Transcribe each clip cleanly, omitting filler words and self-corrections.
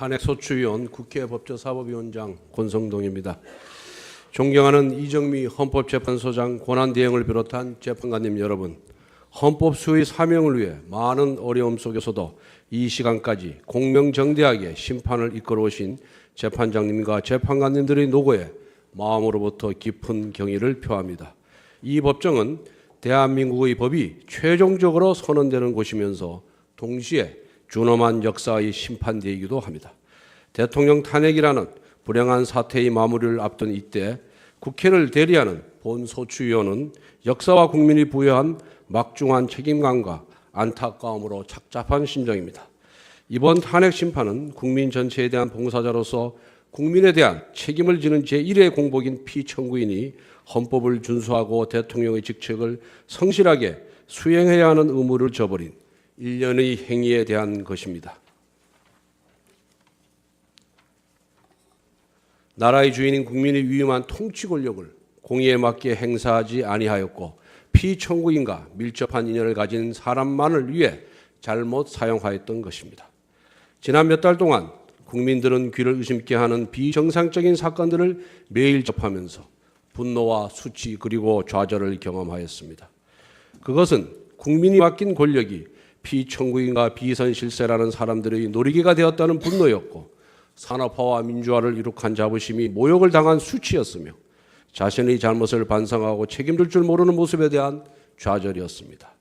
탄핵소추위원 국회 법제사법위원장 권성동입니다. 존경하는 이정미 헌법재판소장 권한대행을 비롯한 재판관님 여러분, 헌법 수의 사명을 위해 많은 어려움 속에서도 이 시간까지 공명정대하게 심판을 이끌어오신 재판장님과 재판관님들의 노고에 마음으로부터 깊은 경의를 표합니다. 이 법정은 대한민국의 법이 최종적으로 선언되는 곳이면서 동시에 준엄한 역사의 심판대이기도 합니다. 대통령 탄핵이라는 불행한 사태의 마무리를 앞둔 이때 국회를 대리하는 본소추위원은 역사와 국민이 부여한 막중한 책임감과 안타까움으로 착잡한 심정입니다. 이번 탄핵 심판은 국민 전체에 대한 봉사자로서 국민에 대한 책임을 지는 제1의 공복인 피청구인이 헌법을 준수하고 대통령의 직책을 성실하게 수행해야 하는 의무를 저버린 일련의 행위에 대한 것입니다. 나라의 주인인 국민의 위임한 통치 권력을 공의에 맞게 행사하지 아니하였고 피청구인과 밀접한 인연을 가진 사람만을 위해 잘못 사용하였던 것입니다. 지난 몇 달 동안 국민들은 귀를 의심케 하는 비정상적인 사건들을 매일 접하면서 분노와 수치 그리고 좌절을 경험하였습니다. 그것은 국민이 맡긴 권력이 피청구인과 비선실세라는 사람들의 놀이개가 되었다는 분노였고 산업화와 민주화를 이룩한 자부심이 모욕을 당한 수치였으며 자신의 잘못을 반성하고 책임질 줄 모르는 모습에 대한 좌절이었습니다.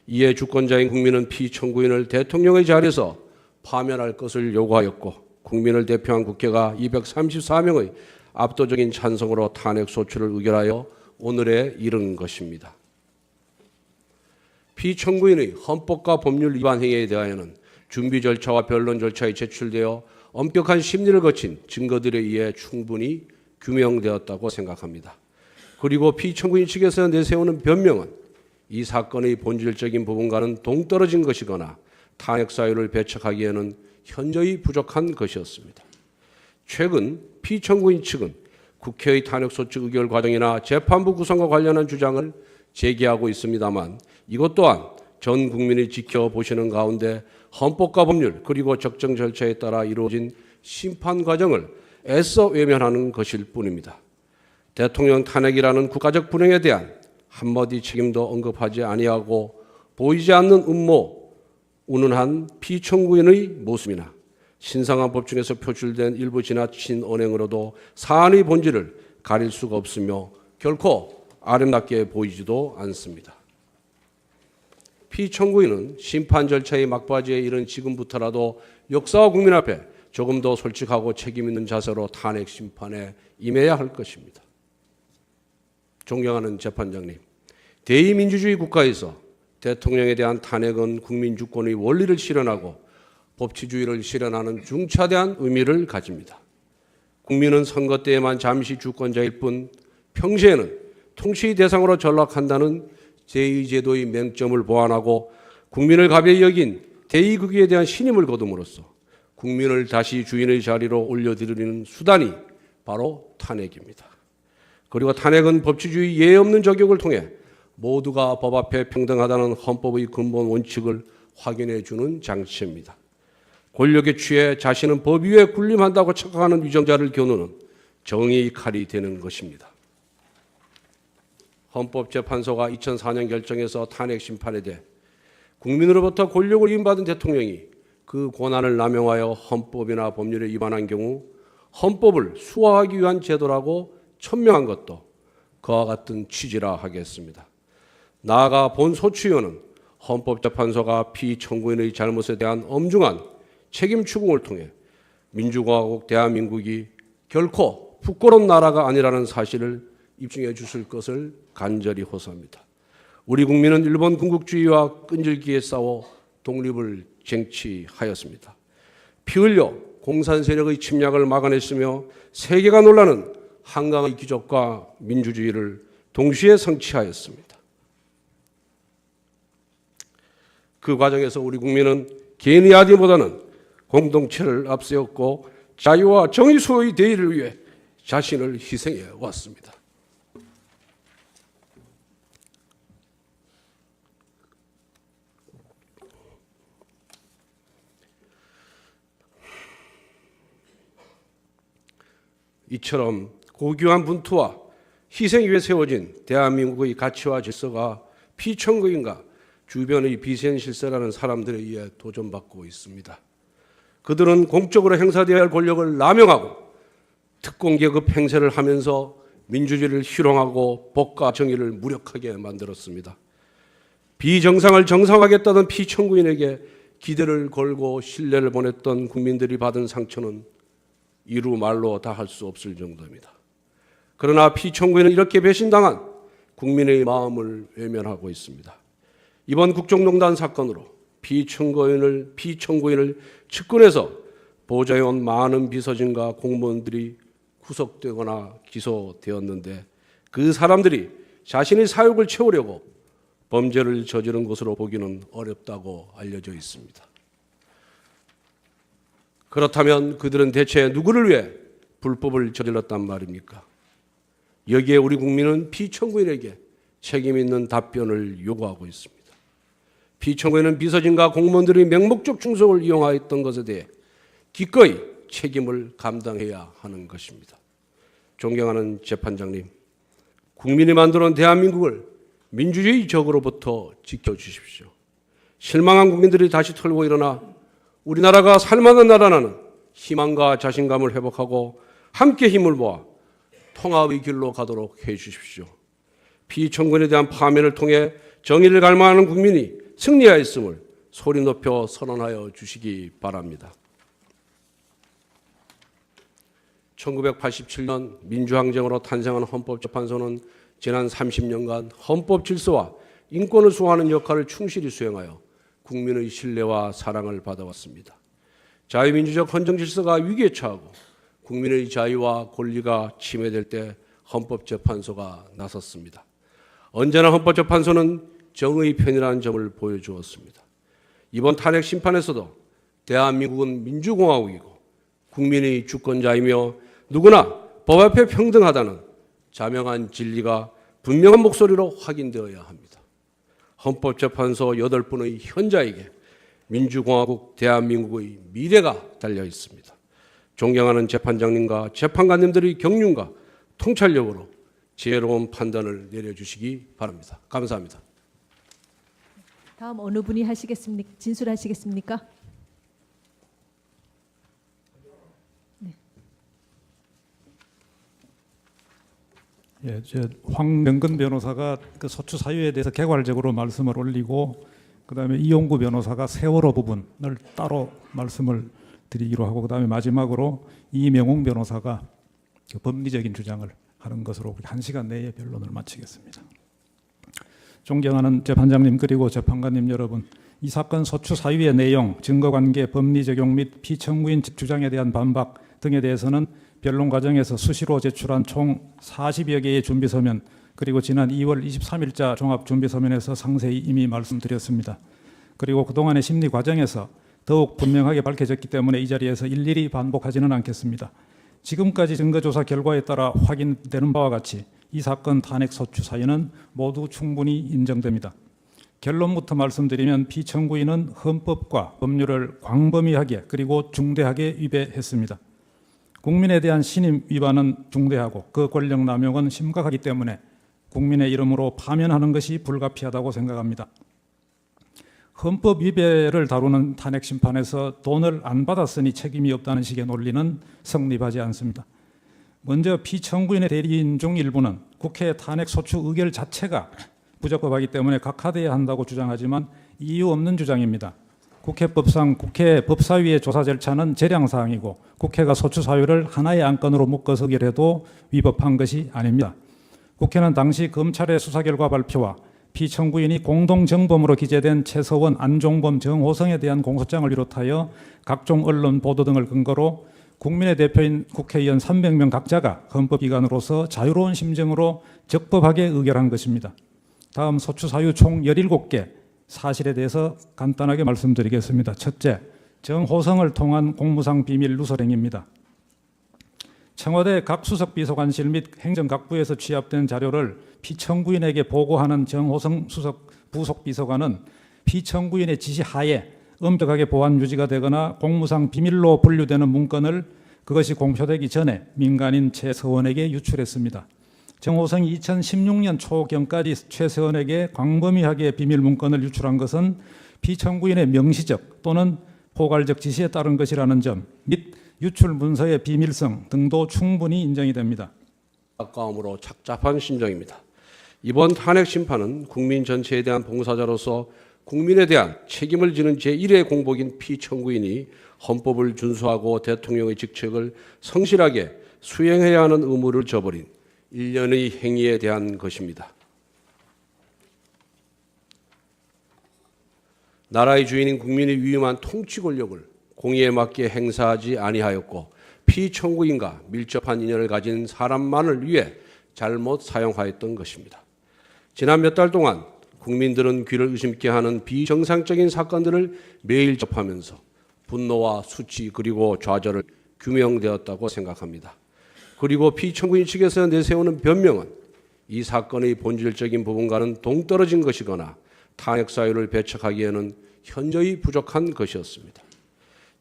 이에 주권자인 국민은 피청구인을 대통령의 자리에서 파면할 것을 요구하였고 국민을 대표한 국회가 234명의 압도적인 찬성으로 탄핵소추를 의결하여 오늘에 이른 것입니다. 피청구인의 헌법과 법률 위반 행위에 대하여는 준비 절차와 변론 절차에 제출되어 엄격한 심리를 거친 증거들에 의해 충분히 규명되었다고 생각합니다. 그리고 피청구인 측에서 내세우는 변명은 이 사건의 본질적인 부분과는 동떨어진 것이거나 탄핵 사유를 배척하기에는 현저히 부족한 것이었습니다. 최근 피청구인 측은 국회의 탄핵소추 의결 과정이나 재판부 구성과 관련한 주장을 제기하고 있습니다만 이것 또한 전 국민이 지켜보시는 가운데 헌법과 법률 그리고 적정 절차에 따라 이루어진 심판 과정을 애써 외면하는 것일 뿐입니다. 대통령 탄핵이라는 국가적 불행에 대한 한마디 책임도 언급하지 아니하고 보이지 않는 음모, 운운한 피청구인의 모습이나 신성한 법중에서 표출된 일부 지나친 언행으로도 사안의 본질을 가릴 수가 없으며 결코 아름답게 보이지도 않습니다. 피청구인은 심판 절차의 막바지에 이른 지금부터라도 역사와 국민 앞에 조금 더 솔직하고 책임 있는 자세로 탄핵 심판에 임해야 할 것입니다. 존경하는 재판장님, 대의민주주의 국가에서 대통령에 대한 탄핵은 국민 주권의 원리를 실현하고 법치주의를 실현하는 중차대한 의미를 가집니다. 국민은 선거 때에만 잠시 주권자일 뿐 평시에는 통치의 대상으로 전락한다는 제2제도의 맹점을 보완하고 국민을 가벼이 여긴 대의국익에 대한 신임을 거둠으로써 국민을 다시 주인의 자리로 올려드리는 수단이 바로 탄핵입니다. 그리고 탄핵은 법치주의 예외 없는 적용을 통해 모두가 법 앞에 평등하다는 헌법의 근본 원칙을 확인해 주는 장치입니다. 권력에 취해 자신은 법 위에 군림한다고 착각하는 위정자를 겨누는 정의의 칼이 되는 것입니다. 헌법재판소가 2004년 결정해서 탄핵 심판에 대해 국민으로부터 권력을 위임받은 대통령이 그 권한을 남용하여 헌법이나 법률에 위반한 경우 헌법을 수호하기 위한 제도라고 천명한 것도 그와 같은 취지라 하겠습니다. 나아가 본소추위원은 헌법재판소가 피청구인의 잘못에 대한 엄중한 책임 추궁을 통해 민주공화국 대한민국이 결코 부끄러운 나라가 아니라는 사실을 입증해 주실 것을 간절히 호소합니다. 우리 국민은 일본 군국주의와 끈질기게 싸워 독립을 쟁취하였습니다. 피 흘려 공산 세력의 침략을 막아냈으며 세계가 놀라는 한강의 기적과 민주주의를 동시에 성취하였습니다. 그 과정에서 우리 국민은 개인의 아디보다는 공동체를 앞세웠고 자유와 정의 수호의 대의를 위해 자신을 희생해 왔습니다. 이처럼 고귀한 분투와 희생 위에 세워진 대한민국의 가치와 질서가 피청구인과 주변의 비센실세라는 사람들에 의해 도전받고 있습니다. 그들은 공적으로 행사되어야 할 권력을 남용하고 특공계급 행세를 하면서 민주주의를 희롱하고 법과 정의를 무력하게 만들었습니다. 비정상을 정상화하겠다던 피청구인에게 기대를 걸고 신뢰를 보냈던 국민들이 받은 상처는 이루 말로 다 할 수 없을 정도입니다. 그러나 피청구인은 이렇게 배신당한 국민의 마음을 외면하고 있습니다. 이번 국정농단 사건으로 피청구인을 측근해서 보좌해온 많은 비서진과 공무원들이 구속되거나 기소되었는데 그 사람들이 자신의 사욕을 채우려고 범죄를 저지른 것으로 보기는 어렵다고 알려져 있습니다. 그렇다면 그들은 대체 누구를 위해 불법을 저질렀단 말입니까? 여기에 우리 국민은 피청구인에게 책임 있는 답변을 요구하고 있습니다. 피청구인은 비서진과 공무원들의 맹목적 충성을 이용하였던 것에 대해 기꺼이 책임을 감당해야 하는 것입니다. 존경하는 재판장님, 국민이 만들어온 대한민국을 민주주의 적으로부터 지켜주십시오. 실망한 국민들이 다시 털고 일어나 우리나라가 살만한 나라라는 희망과 자신감을 회복하고 함께 힘을 모아 통합의 길로 가도록 해주십시오. 피청구인에 대한 파면을 통해 정의를 갈망하는 국민이 승리하였음을 소리 높여 선언하여 주시기 바랍니다. 1987년 민주항쟁으로 탄생한 헌법재판소는 지난 30년간 헌법 질서와 인권을 수호하는 역할을 충실히 수행하여 국민의 신뢰와 사랑을 받아왔습니다. 자유민주적 헌정 질서가 위기에 처하고 국민의 자유와 권리가 침해될 때 헌법재판소가 나섰습니다. 언제나 헌법재판소는 정의 편이라는 점을 보여주었습니다. 이번 탄핵 심판에서도 대한민국은 민주공화국이고 국민의 주권자이며 누구나 법 앞에 평등하다는 자명한 진리가 분명한 목소리로 확인되어야 합니다. 헌법재판소 8분의 현자에게 민주공화국 대한민국의 미래가 달려 있습니다. 존경하는 재판장님과 재판관님들의 경륜과 통찰력으로 지혜로운 판단을 내려주시기 바랍니다. 감사합니다. 다음 어느 분이 하시겠습니까? 진술하시겠습니까? 예, 황명근 변호사가 그 소추 사유에 대해서 개괄적으로 말씀을 올리고 그다음에 이용구 변호사가 세월호 부분을 따로 말씀을 드리기로 하고 그다음에 마지막으로 이명웅 변호사가 그 법리적인 주장을 하는 것으로 1시간 내에 변론을 마치겠습니다. 존경하는 재판장님 그리고 재판관님 여러분, 이 사건 소추 사유의 내용, 증거관계, 법리 적용 및 피청구인 주장에 대한 반박 등에 대해서는 변론 과정에서 수시로 제출한 총 40여 개의 준비서면 그리고 지난 2월 23일자 종합준비서면에서 상세히 이미 말씀드렸습니다. 그리고 그동안의 심리 과정에서 더욱 분명하게 밝혀졌기 때문에 이 자리에서 일일이 반복하지는 않겠습니다. 지금까지 증거조사 결과에 따라 확인되는 바와 같이 이 사건 탄핵 소추 사유는 모두 충분히 인정됩니다. 결론부터 말씀드리면 피청구인은 헌법과 법률을 광범위하게 그리고 중대하게 위배했습니다. 국민에 대한 신임 위반은 중대하고 그 권력 남용은 심각하기 때문에 국민의 이름으로 파면하는 것이 불가피하다고 생각합니다. 헌법 위배를 다루는 탄핵 심판에서 돈을 안 받았으니 책임이 없다는 식의 논리는 성립하지 않습니다. 먼저 피청구인의 대리인 중 일부는 국회 탄핵 소추 의결 자체가 부적법하기 때문에 각하돼야 한다고 주장하지만 이유 없는 주장입니다. 국회법상 국회 법사위의 조사 절차는 재량사항이고 국회가 소추 사유를 하나의 안건으로 묶어서 의결해도 위법한 것이 아닙니다. 국회는 당시 검찰의 수사 결과 발표와 피청구인이 공동정범으로 기재된 최서원, 안종범, 정호성에 대한 공소장을 비롯하여 각종 언론 보도 등을 근거로 국민의 대표인 국회의원 300명 각자가 헌법기관으로서 자유로운 심정으로 적법하게 의결한 것입니다. 다음 소추 사유 총 17개 사실에 대해서 간단하게 말씀드리겠습니다. 첫째, 정호성을 통한 공무상 비밀 누설행위입니다. 청와대 각 수석 비서관실 및 행정각부에서 취합된 자료를 피청구인에게 보고하는 정호성 수석 부속 비서관은 피청구인의 지시하에 엄격하게 보안 유지가 되거나 공무상 비밀로 분류되는 문건을 그것이 공표되기 전에 민간인 최서원에게 유출했습니다. 정호성이 2016년 초경까지 최서원에게 광범위하게 비밀 문건을 유출한 것은 피청구인의 명시적 또는 포괄적 지시에 따른 것이라는 점 및 유출 문서의 비밀성 등도 충분히 인정이 됩니다. 아까움으로 착잡한 심정입니다. 이번 탄핵 심판은 국민 전체에 대한 봉사자로서 국민에 대한 책임을 지는 제1의 공복인 피청구인이 헌법을 준수하고 대통령의 직책을 성실하게 수행해야 하는 의무를 저버린 일련의 행위에 대한 것입니다. 나라의 주인인 국민의 위임한 통치 권력을 공의에 맞게 행사하지 아니하였고 피청구인과 밀접한 인연을 가진 사람만을 위해 잘못 사용하였던 것입니다. 지난 몇 달 동안 국민들은 귀를 의심케 하는 비정상적인 사건들을 매일 접하면서 분노와 수치 그리고 좌절을 규명되었다고 생각합니다. 그리고 피청구인 측에서 내세우는 변명은 이 사건의 본질적인 부분과는 동떨어진 것이거나 탄핵 사유를 배척하기에는 현저히 부족한 것이었습니다.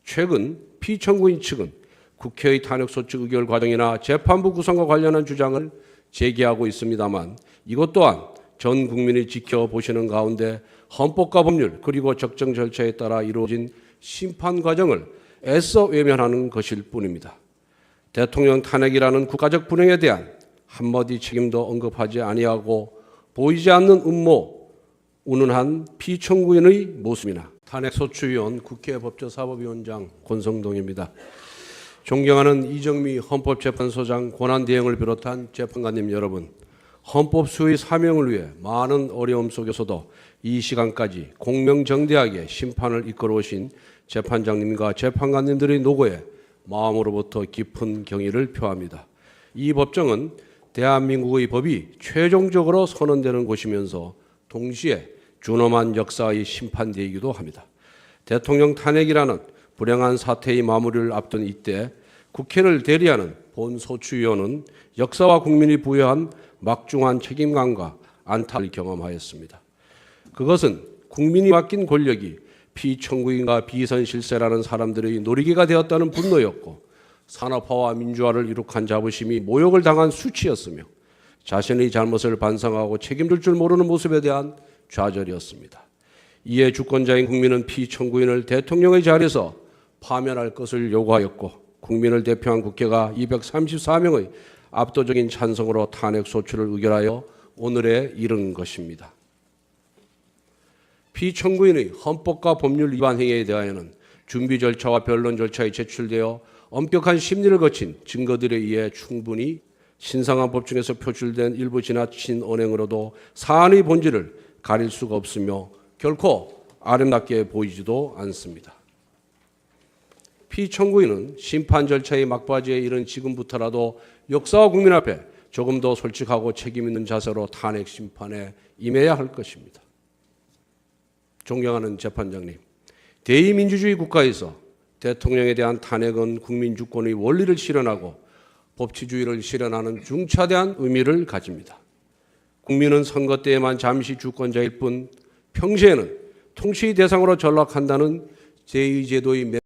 최근 피청구인 측은 국회의 탄핵소추 의결 과정이나 재판부 구성과 관련한 주장을 제기하고 있습니다만 이것 또한 전 국민이 지켜보시는 가운데 헌법과 법률 그리고 적정 절차에 따라 이루어진 심판 과정을 애써 외면하는 것일 뿐입니다. 대통령 탄핵이라는 국가적 불행에 대한 한마디 책임도 언급하지 아니하고 보이지 않는 음모, 운운한 피청구인의 모습이나 탄핵소추위원 국회 법제사법위원장 권성동입니다. 존경하는 이정미 헌법재판소장 권한대행을 비롯한 재판관님 여러분, 헌법 수호의 사명을 위해 많은 어려움 속에서도 이 시간까지 공명정대하게 심판을 이끌어오신 재판장님과 재판관님들의 노고에 마음으로부터 깊은 경의를 표합니다. 이 법정은 대한민국의 법이 최종적으로 선언되는 곳이면서 동시에 준엄한 역사의 심판대이기도 합니다. 대통령 탄핵이라는 불행한 사태의 마무리를 앞둔 이때 국회를 대리하는 본소추위원은 역사와 국민이 부여한 막중한 책임감과 안타를 경험하였습니다. 그것은 국민이 맡긴 권력이 피청구인과 비선실세라는 사람들의 놀이개가 되었다는 분노였고 산업화와 민주화를 이룩한 자부심이 모욕을 당한 수치였으며 자신의 잘못을 반성하고 책임질 줄 모르는 모습에 대한 좌절이었습니다. 이에 주권자인 국민은 피청구인을 대통령의 자리에서 파면할 것을 요구하였고 국민을 대표한 국회가 234명의 압도적인 찬성으로 탄핵소추를 의결하여 오늘에 이른 것입니다. 피청구인의 헌법과 법률 위반 행위에 대하여는 준비 절차와 변론 절차에 제출되어 엄격한 심리를 거친 증거들에 의해 충분히 신성한 법중에서 표출된 일부 지나친 언행으로도 사안의 본질을 가릴 수가 없으며 결코 아름답게 보이지도 않습니다. 피청구인은 심판 절차의 막바지에 이른 지금부터라도 역사와 국민 앞에 조금 더 솔직하고 책임 있는 자세로 탄핵 심판에 임해야 할 것입니다. 존경하는 재판장님, 대의민주주의 국가에서 대통령에 대한 탄핵은 국민 주권의 원리를 실현하고 법치주의를 실현하는 중차대한 의미를 가집니다. 국민은 선거 때에만 잠시 주권자일 뿐 평시에는 통치 대상으로 전락한다는 제2제도의